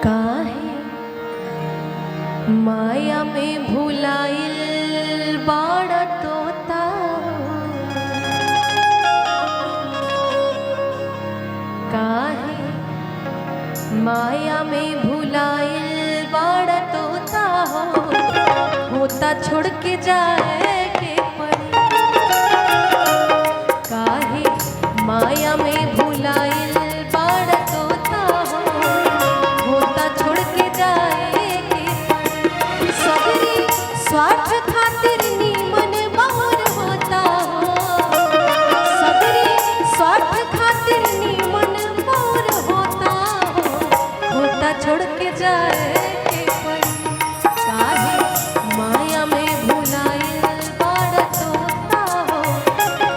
काहे माया में भुलाइल बाड़ा तोता, काहे माया में भुलाइल बाड़ा तोता हो, होता छोड़ के जाए के पड़ी। काहे माया में भुलाइल बाड़ा तोता हो, होता छोड़ के जाए के पड़ी। सबरी स्वार्थ खातिर नीमन बाहर होता हो, सबरी स्वार्थ खातिर नीमन बाहर होता हो, होता छोड़ के जाए के पड़ी। काहे माया में भुलाइल बाड़ा तोता हो,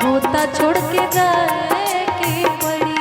होता छोड़ के जाए के पड़ी।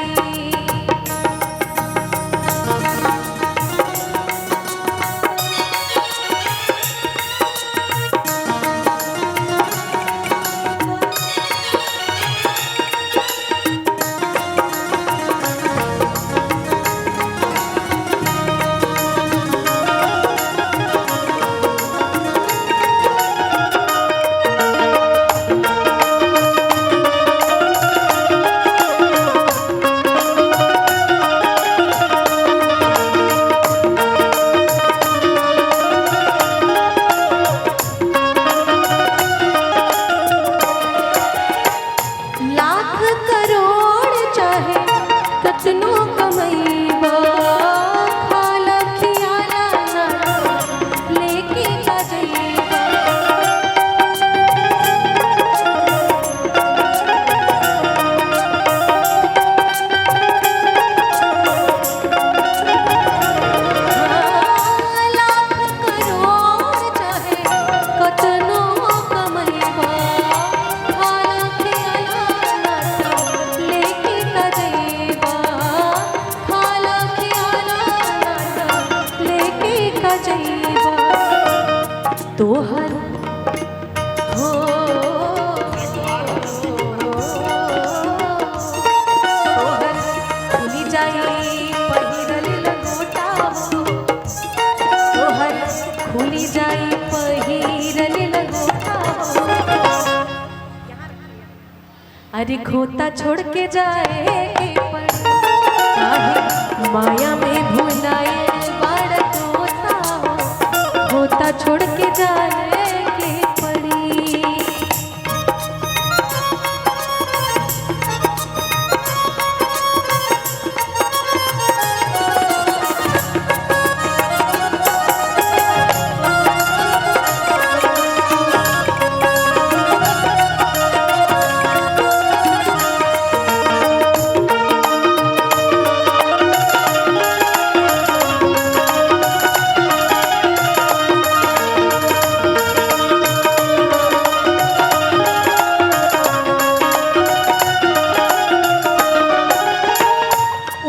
लाख करोड़ चाहे कतनो कमैबा, खाला खियाला ना लेके का जइबा। लाख करोड़ चाहे कतनो कमैबा, खाला खियाला ना लेके का जइबा, खाला खियाला ना लेके का जइबा। तोहर हो तोहर खुली जाई पहिरल लंगोटा हो, तोहर खुली जाई पहिरल लंगोटा हो। अरे खोता छोड़ के जाए के पड़ी। काहे माया में भुलाइल बाड़ा तोता हो, खोता छोड़ के जाए के पड़ी।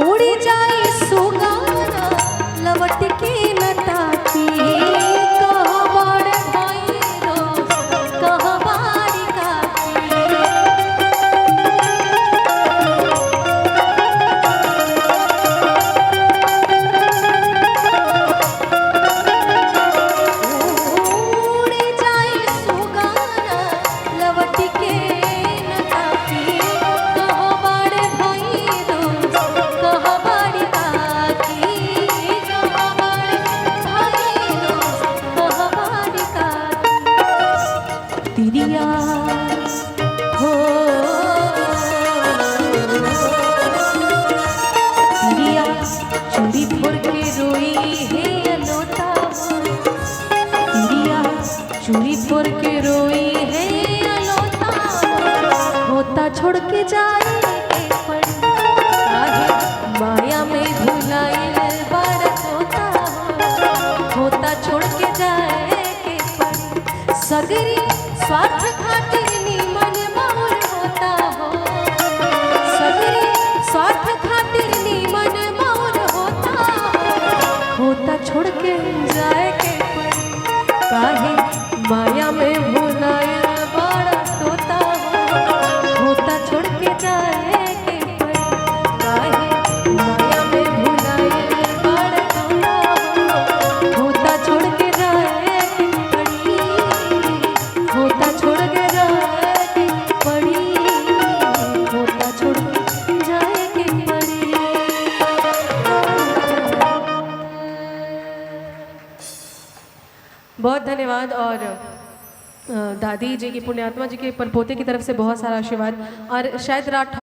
उड़ी जाई सुगाना लवट के न ताकी, कहाँ बाड़ भाई रोज कहाँ बाड़ी काकी। उड़ी जाई सुगाना लवट के न ताकी, कहाँ बाड़ भाई रोज कहाँ बाड़ी काकी, कहाँ बाड़ भाई रोज कहाँ बाड़ी काकी। तिरिया हो तिरिया चूड़ी फोड़ के रोई है अलोता हो, तिरिया चूड़ी फोड़ के रोई है अलोता हो, होता छोड़ के जाए के पड़ी। काहे माया में भुलाइल बाड़ा तोता हो, होता छोड़ के जाए के पड़ी। सगरी स्वार्थ खातिर नीमन बाहुर होता हो, सगरी स्वार्थ खातिर नीमन बाहुर होता हो, होता छोड़ के जाए के पड़ी। काहे माया में भुलाइल बाड़ा तोता हो, होता छोड़ के जाए बहुत धन्यवाद। और दादी जी की पुण्यात्मा जी के परपोते की तरफ से बहुत सारा आशीर्वाद। और शायद राठौर